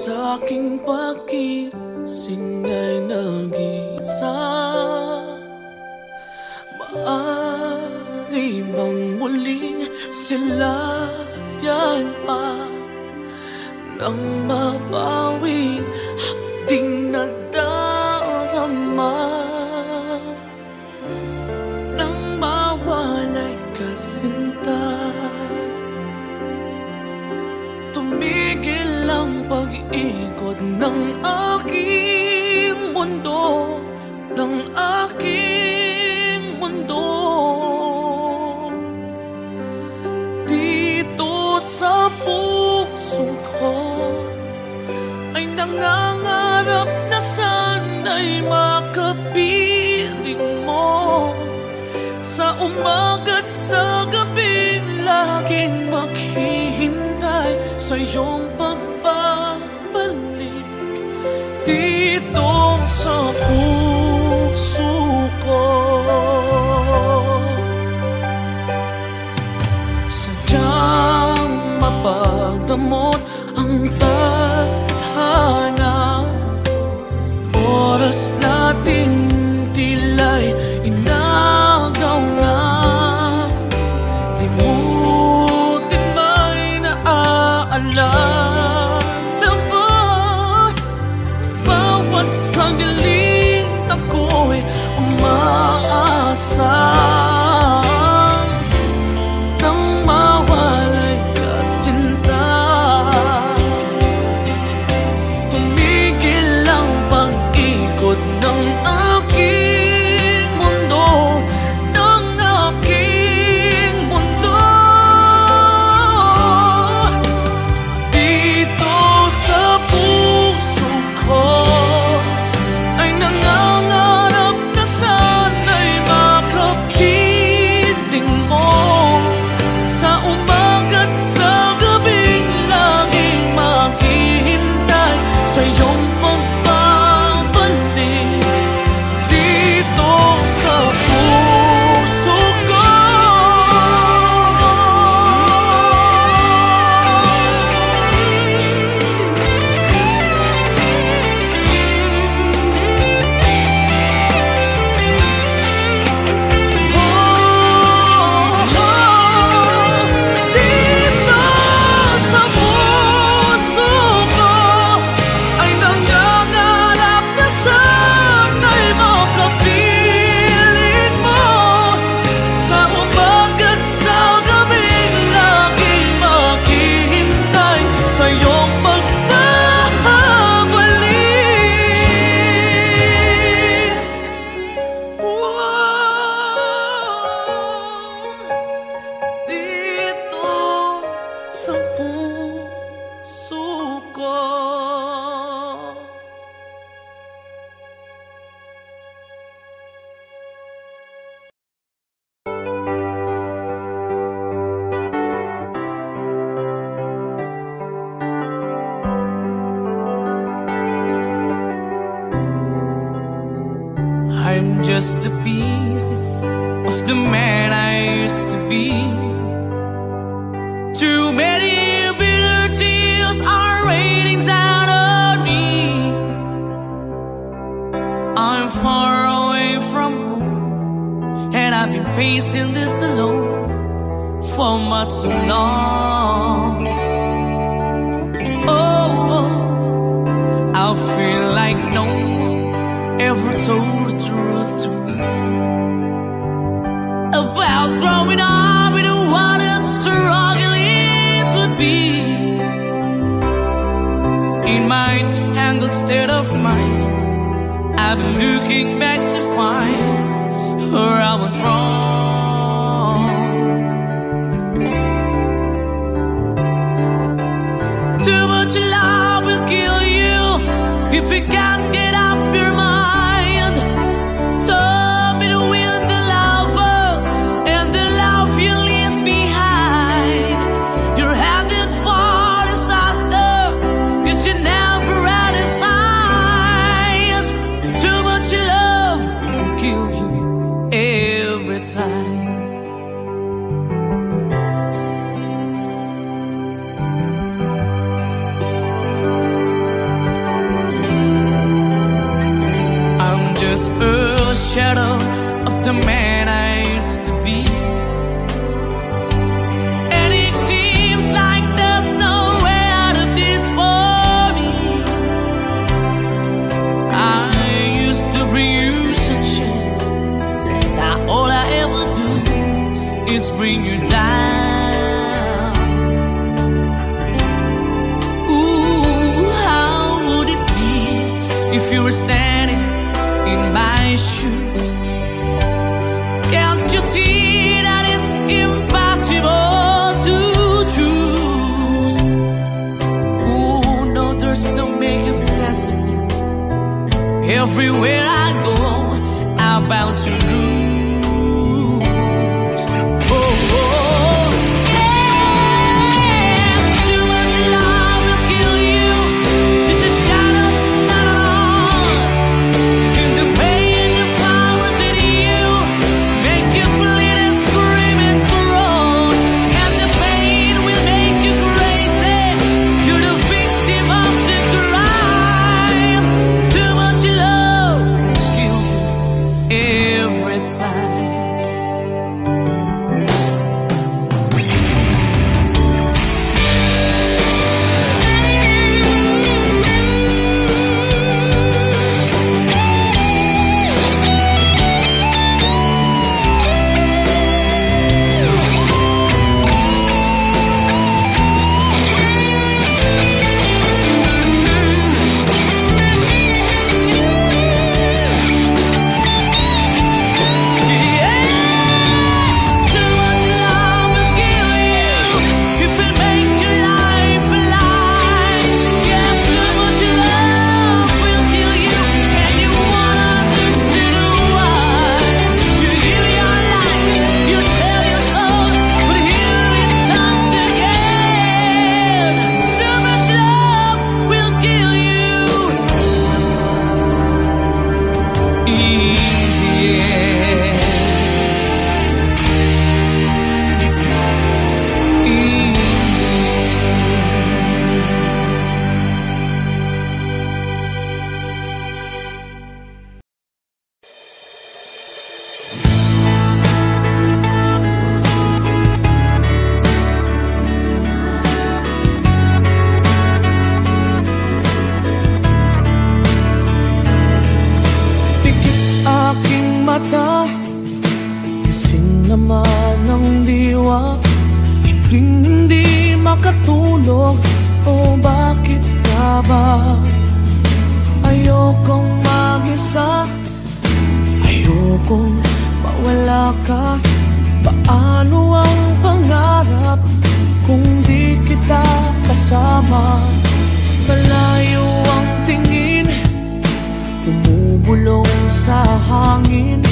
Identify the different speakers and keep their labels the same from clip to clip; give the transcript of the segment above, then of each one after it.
Speaker 1: sa'king pagising ay nag-iisa. Maaari bang muling silayan pa nang mabawi hapding nadarama, nang mawalay ka sinta. Tumigil ang pag-ikot ng aking mundo, ng aking mundo. Dito sa puso ko ay nangangarap na sana'y makapiling mo. Sa umaga't sa gabi laging maghihintay sa iyong pagbabalik dito sa puso ko. Sadyang mapagdamot ang tadhana, oras natin tila'y inagaw na. Limutin ba'y naaalala ba? Bawat sandaling ako'y umaasa nang mawalay ka sinta. Tumigil ang pag-ikot ng aking mundo, ng aking mundo. Dito sa puso ko ay nangangarap na sana'y makapiling mo. Sa umaga't sa gabing laging maghihintay sa iyong pagbabalik dito sa puso ko. Dito sa puso ko ay nangangarap na sana'y makapiling mo. Sa umaga't sa gabing laging maghihintay sa iyong pagbabalik. Dito sa puso ko. I'm just the pieces of the man I used to be. Too many bitter tears are raining down on me. I'm far away from home, and I've been facing this alone for much too long. Oh, I feel like no one ever told the truth to me about growing up in what a struggle it would be. In my tangled state of mind, I've been looking back to find where I went wrong. Too much love will kill you if you can't get up your mind. So between the lover and the love you leave behind, you're headed for disaster, 'cause you never had a signs. Too much love will kill you every time. just a shadow of the man I used to be. And it seems like there's no way out of this for me. I used to bring you sunshine. Now all I ever do is bring you down. Ooh, how would it be if you were standing in my shoes? Can't you see that it's impossible to choose? Ooh, no, there's no making sense of me. Everywhere I go, I'm bound to lose. Hindi makatulog, o bakit ka ba? Ayokong mag-isa, ayokong mawala ka. Paano ang pangarap kung di kita kasama? Malayo ang tingin, bumubulong sa hangin.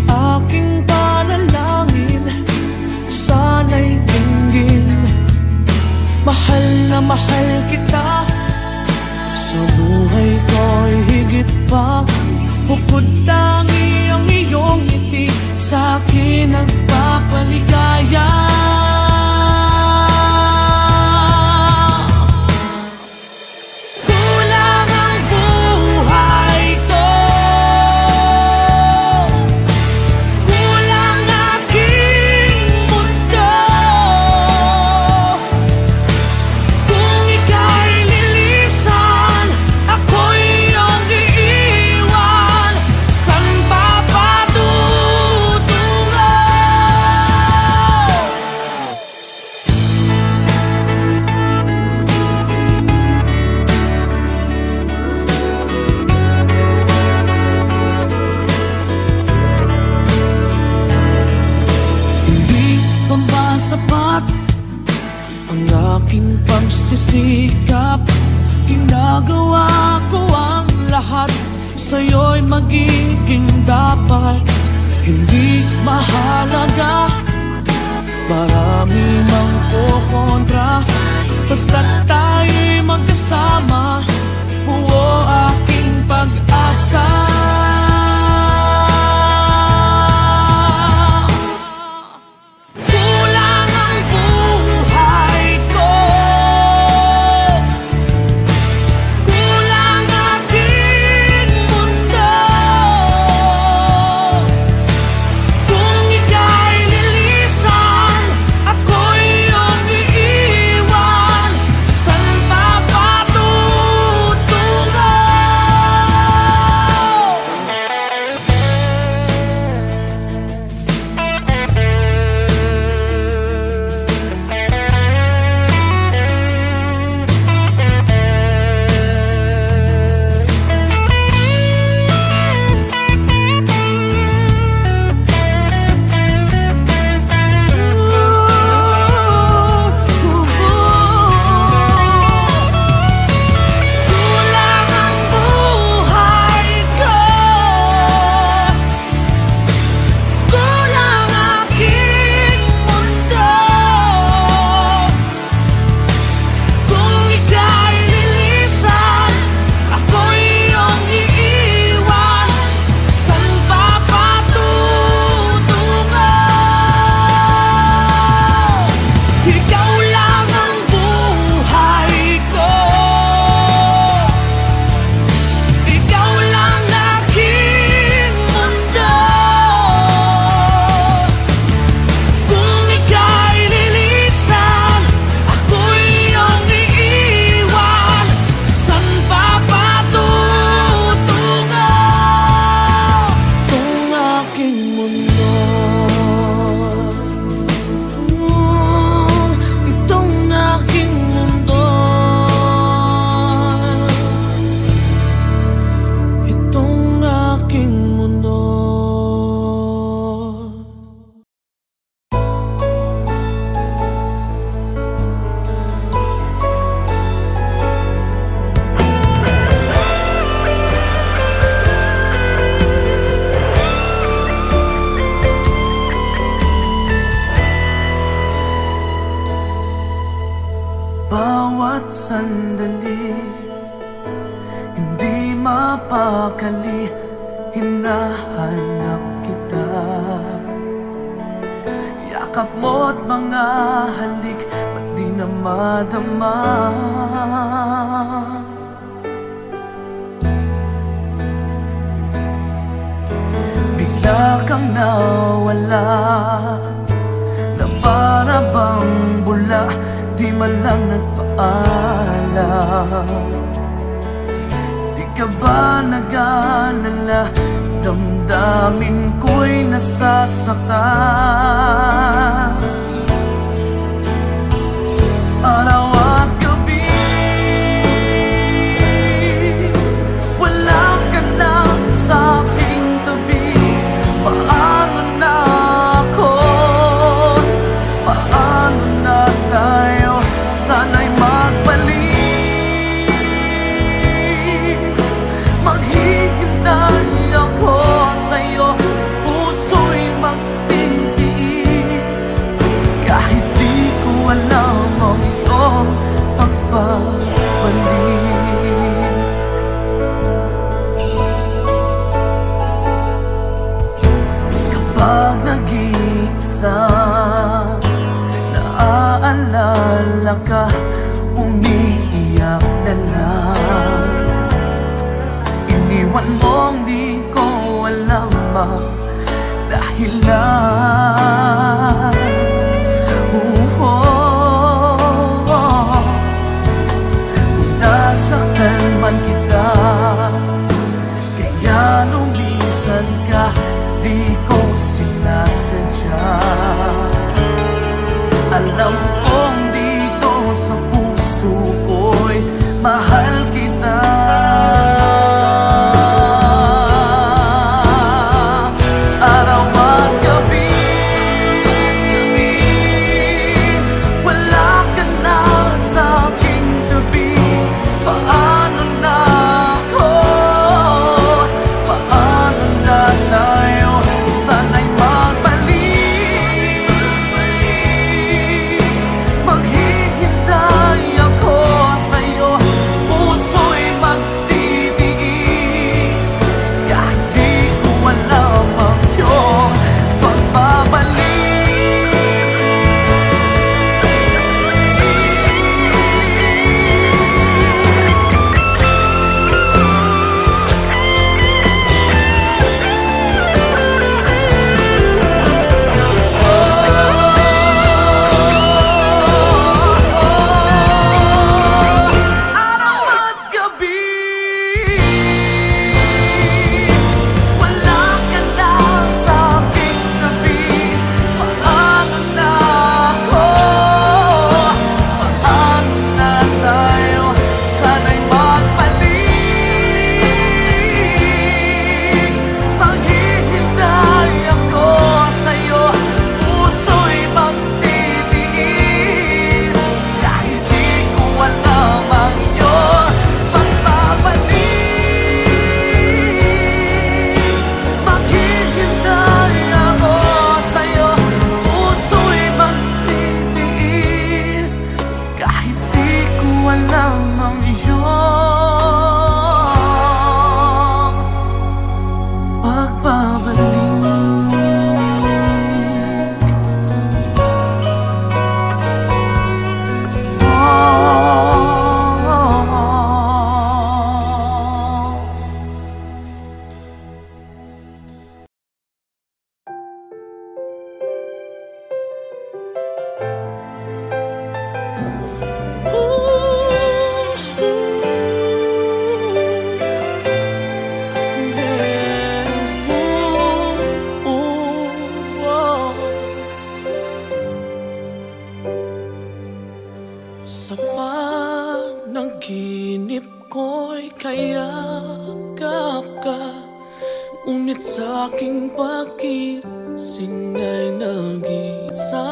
Speaker 1: Aking panalangin, sana'y tingin. Mahal na mahal kita, sa buhay ko'y higit pa. Bukod tangi ang iyong ngiti, sa'kin nagpapaligaya. Kulang ang buhay ko, kulang aking mundo. Kung ika'y lilisan, ako'y iyong iiwan. San ba patutungo? Hindi pa ba sapat ang aking pagsisikap? Ginagawa ko ang lahat, sa'yo'y magiging dapat. Hindi mahalaga, marami mang kukontra, basta't tayo'y magkasama. Buo aking pag-asa. Kulang ang buhay ko, kulang aking mundo. aking mundo. Bawat sandali, hindi mapakali, hinahanap kita. Yakap mo't mga halik, ba't di na madama? Bigla kang nawala, na para bang bula, di man lang nagpaalam. Di ka ba nag-alala, damdamin ko'y nasasaktan. Araw at gabi, wala ka na sa aking tabi. Paano na ako? Paano na tayo? Sana'y magbalik. Maghihintay ako sa'yo, puso'y magtitiis. Kahit di ko alam ang iyong pagbabalik. Kapag nag-iisa, naaalala ka, umiiyak na lang. Iniwan mong di ko alam ang dahilan. Kung nasaktan man kita, kaya lumisan ka, di ko sinasadya. Alam kong dito sa puso ko'y mahal kita. Araw at gabi, wala ka na sa aking tabi. Paano na ako? Paano na tayo? Sana'y magbalik. Maghihintay ako sa'yo, puso'y magtitiis. Kahit di ko alam ang iyong pagbabalik. Araw at gabi, wala ka na sa aking tabi. Paano na ako? Paano na tayo? Sana'y magbalik. Maghihintay ako sa'yo, puso'y magtitiis. Kahit di ko alam ang iyong pagbabalik. Maghihintay ako sa'yo, puso'y magtitiis. Kahit di ko alam ang iyong pagbabalik. Sa panaginip ko'y kayakap ka, ngunit sa aking pagising ay nag-iisa.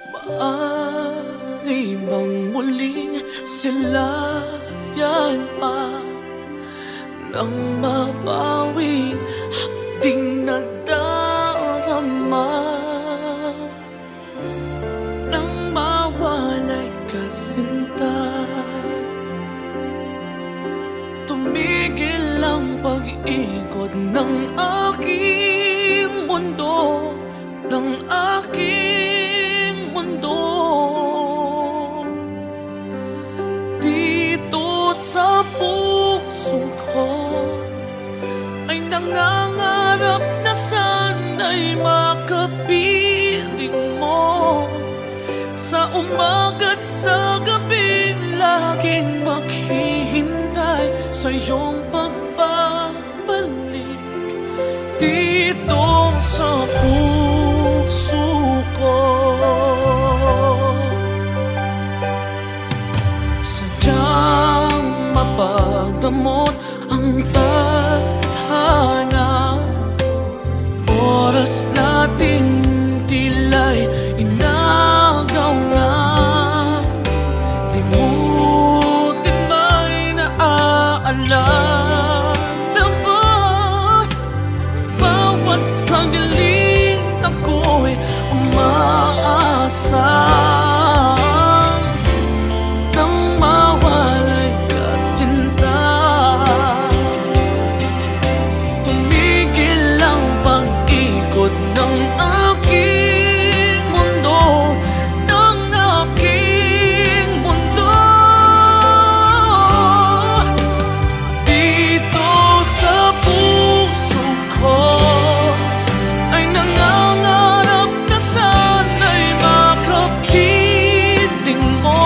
Speaker 1: Maaari bang muling silayan pa nang mabawi hapding nadarama, nang mawalay ka sinta? Tumigil ang pag-ikot ng aking mundo, ng aking mundo. Dito sa puso ko ay nangangarap na sana'y makapiling mo. Sa umaga't sa gabi laging maghihintay sa iyong pagbabalik dito sa puso ko. Sadyang mapagdamot ang tadhana, oras natin tila'y inagaw na. Limutin may naaalala ba? Bawat sandali ako'y umaasa nang mawalay ka sinta. Tumigil ang pag-ikot ng aking mundo, ng aking mundo. Dito sa puso ko ay nangangarap na sana'y makapiling mo.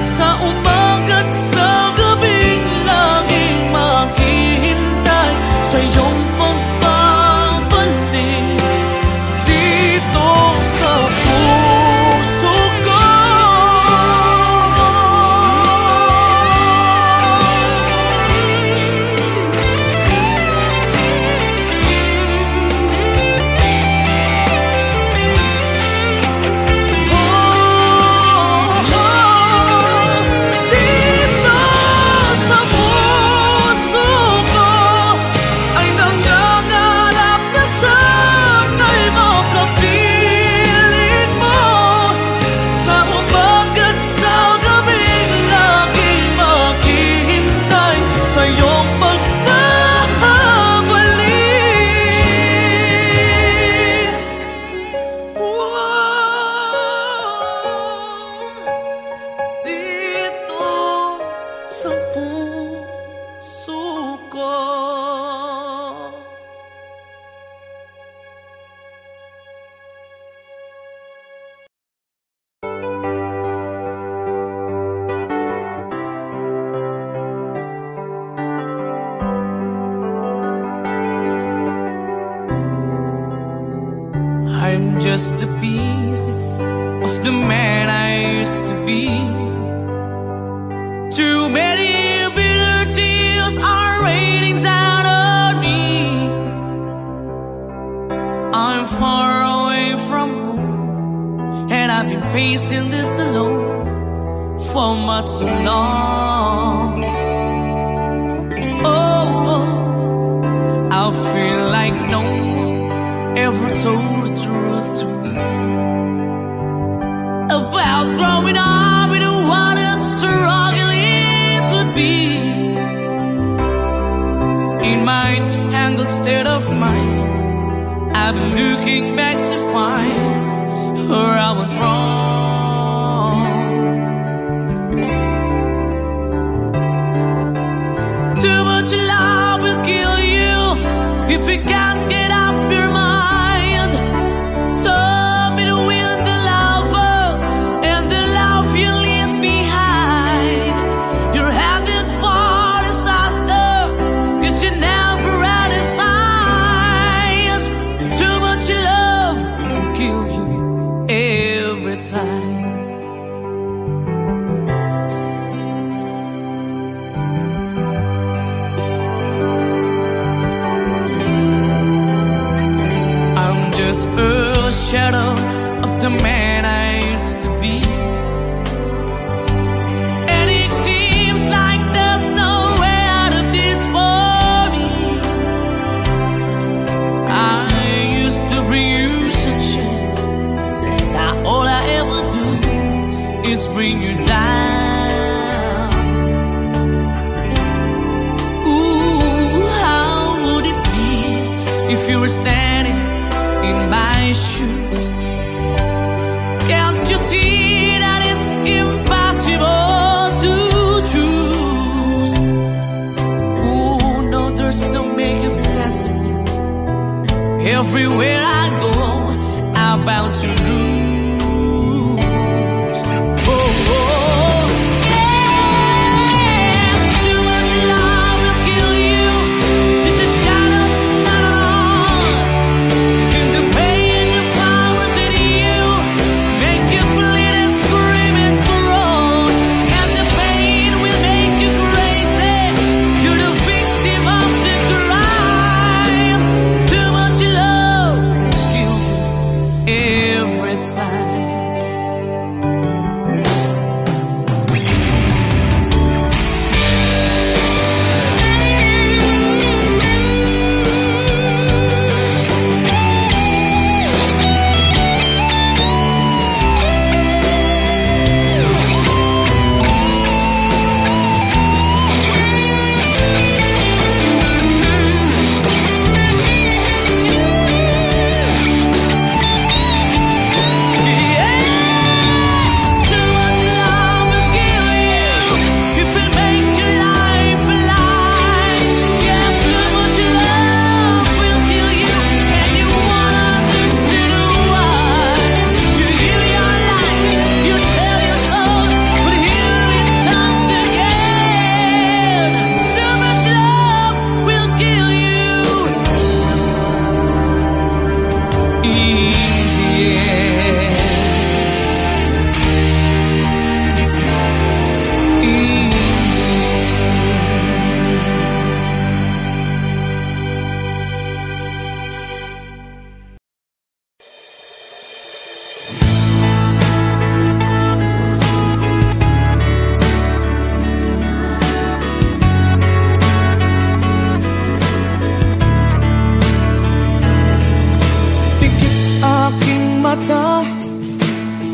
Speaker 1: Sa umaga't sa gabing laging maghihintay sa iyong pagbabalik dito sa puso ko. Dito sa puso ko ay nangangarap na sana'y makapiling mo. Sa umaga't sa gabing laging maghihintay sa iyong pagbabalik. Dito sa puso ko. I'm just the pieces of the man I used to be. Too many bitter tears are raining down on me. I'm far away from home, and I've been facing this alone for much too long. Oh, I feel like no one ever told the truth to me about growing up in what a struggle it would be. In my tangled state of mind, I've been looking back to find where I went wrong. Too much love will kill you if you can't get up your mind. So between the lover and the love you leave behind, you're headed for disaster, 'cause you never had a signs. Too much love will kill you every time. the man I used to be. And it seems like there's no way out of this for me. I used to bring you sunshine. Now all I ever do is bring you down. Ooh, how would it be if you were standing in my shoes? Can't you see that it's impossible to choose? Ooh, no, there's no makeup sense in me. Everywhere I go, I'm bound to lose.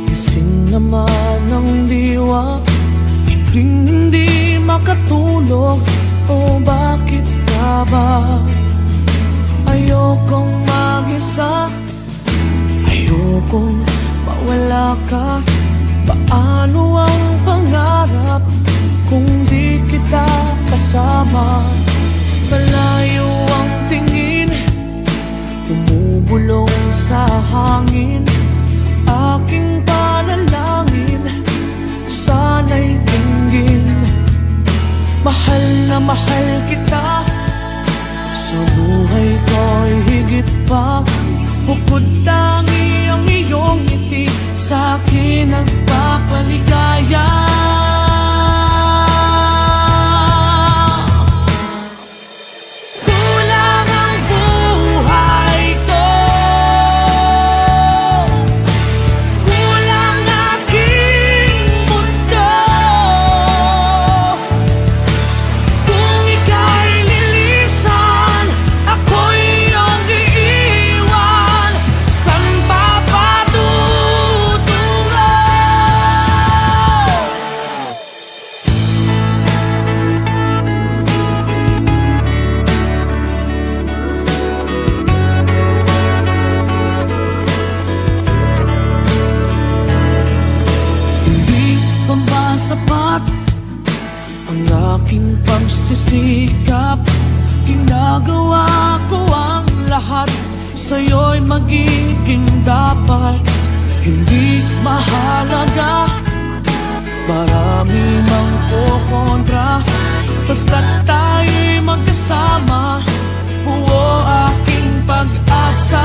Speaker 1: Gising naman ang diwa, hindi makatulog. O bakit ka ba? Ayokong mag-isa, ayokong mawala ka. Paano ang pangarap kung di kita kasama? Malayo ang tingin, bumubulong sa hangin. Aking panalangin, sana'y tinggin. Mahal na mahal kita, sa buhay ko'y higit pa. Bukod tangi ang iyong ngiti, sa'kin nagpapaligaya. Sapat ang aking pagsisikap, ginagawa ko ang lahat, sa'yo'y magiging dapat. Hindi mahalaga, marami mang kukontra, basta't tayo'y magkasama, buo aking pag-asa.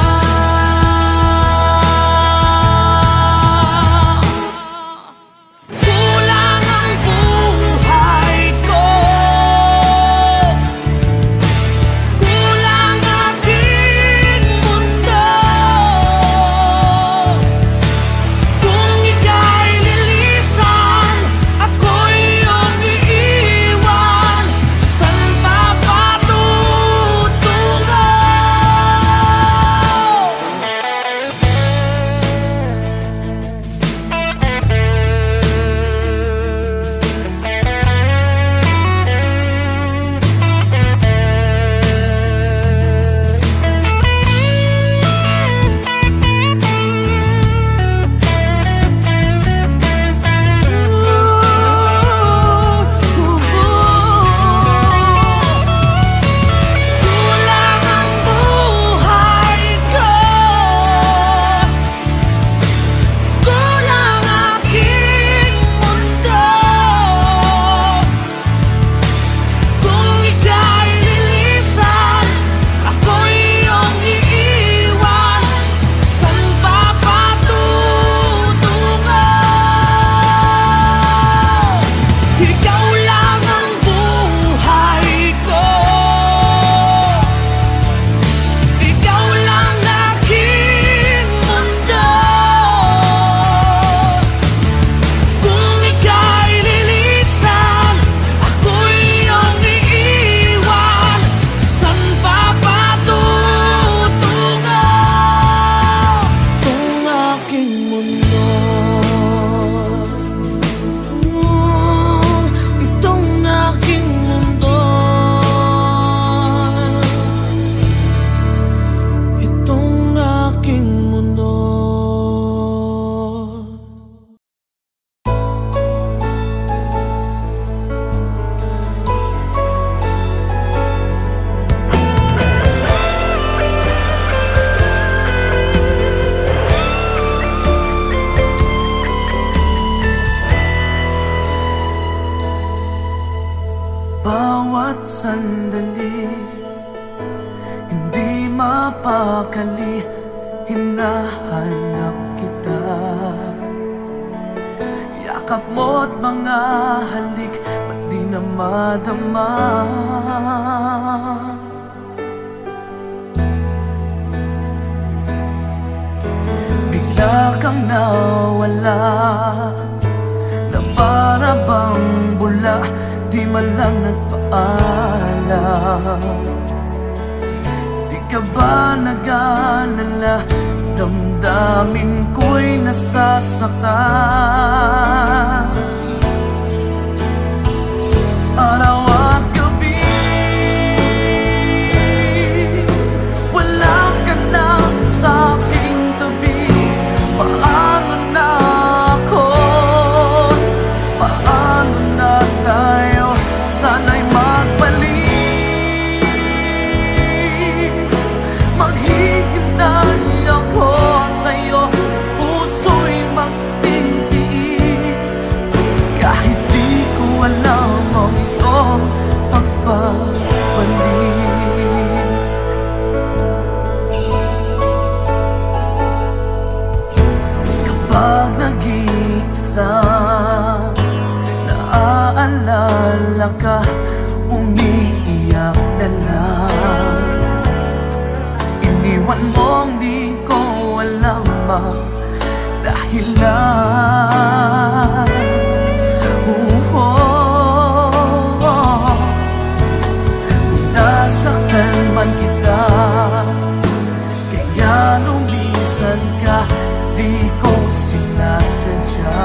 Speaker 2: bawat sandali, hindi mapakali, hinahanap kita. Yakap mo't mga halik, ba't di na madama? Bigla kang nawala, na para bang bula, di man lang nagpaalam. Di ka ba nag-alala, damdamin ko'y nasasaktan. Araw at gabi, wala ka na sa aking tabi. Paano na ako? Paano na tayo? Sana'y magbalik. Maghihintay ako sa'yo, puso'y magtitiis. Kahit di ko alam ang iyong pagbabalik. Kapag nag-iisa, naaalala ka, umiiyak na lang. Iniwan mong di ko alam ang dahilan. Kung nasaktan man kita, kaya lumisan ka, di ko sinasadya.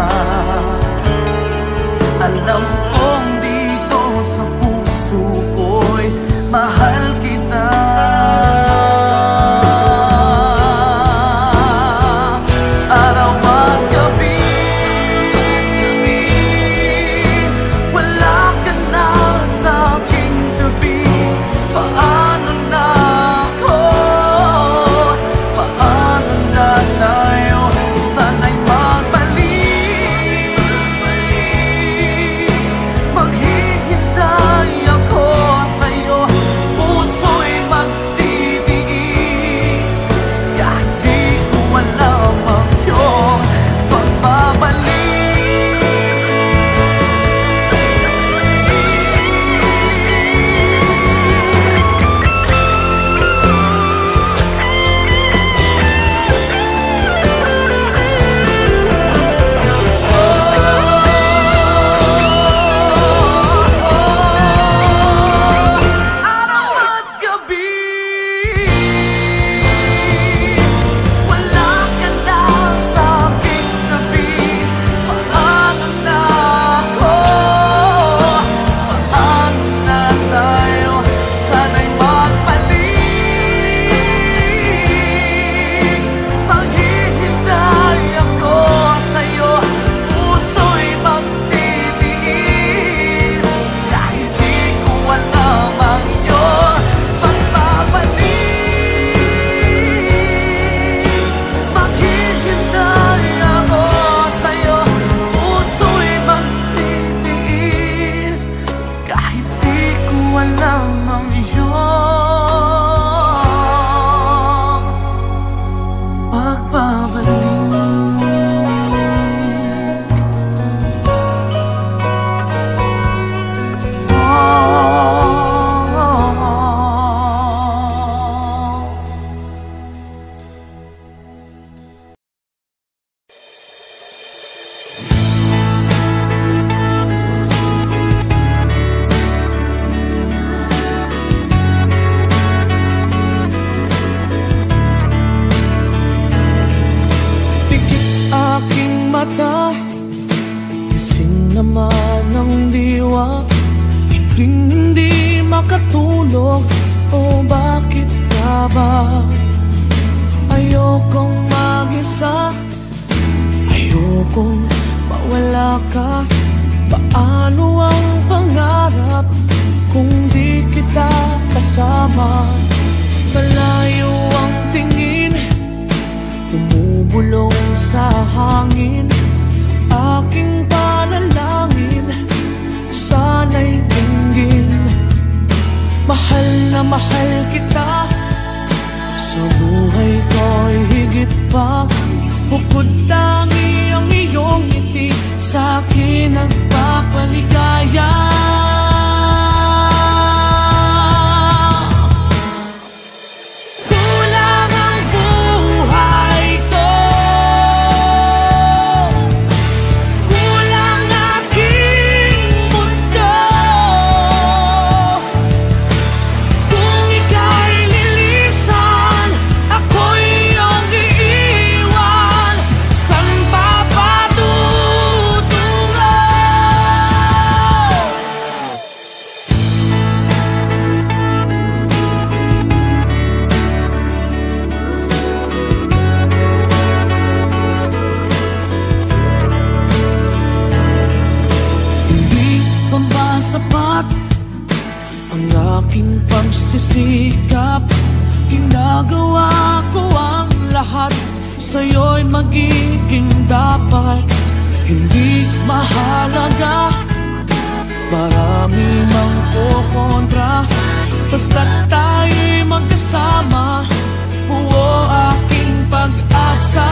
Speaker 2: Alam kong dito sa puso ko'y mahal kita. Araw at gabi, wala ka na sa aking tabi. Paano na ako? Paano na tayo? Sana'y magbalik. Maghihintay ako sa'yo, puso'y magtitiis. Kahit di ko alam ang iyong pagbabalik. Araw at gabi, wala ka na sa aking tabi. Paano na ako? Paano na tayo? Sana'y magbalik. Maghihintay ako sa'yo, puso'y magtitiis. Kahit di ko alam ang iyong pagbabalik. Maghihintay ako sa'yo, puso'y magtitiis. Kahit di ko alam ang iyong pagbabalik. Pikit aking mata, gising naman ang diwa. Hindi makatulog, o bakit ka ba? Ayokong mag-isa, ayokong mawala ka. Paano ang pangarap kung di kita kasama? Malayo ang tingin, bumubulong sa hangin. Aking panalangin, sana'y dinggin mahal kita. Sa buhay ko'y higit pa, bukod tangi ang iyong ngiti, sa akin nagpapaligaya. Kulang ang buhay ko, kulang aking mundo, kung ika'y lilisan, ako'y iyong iiwan, saan pa patutungo? Hindi pa ba sapat ang aking pagsisikap? Ginagawa ko ang lahat, sa'yo'y magiging dapat. Hindi mahalaga, marami mang kukontra, basta't tayo'y magkasama, buo aking pag-asa.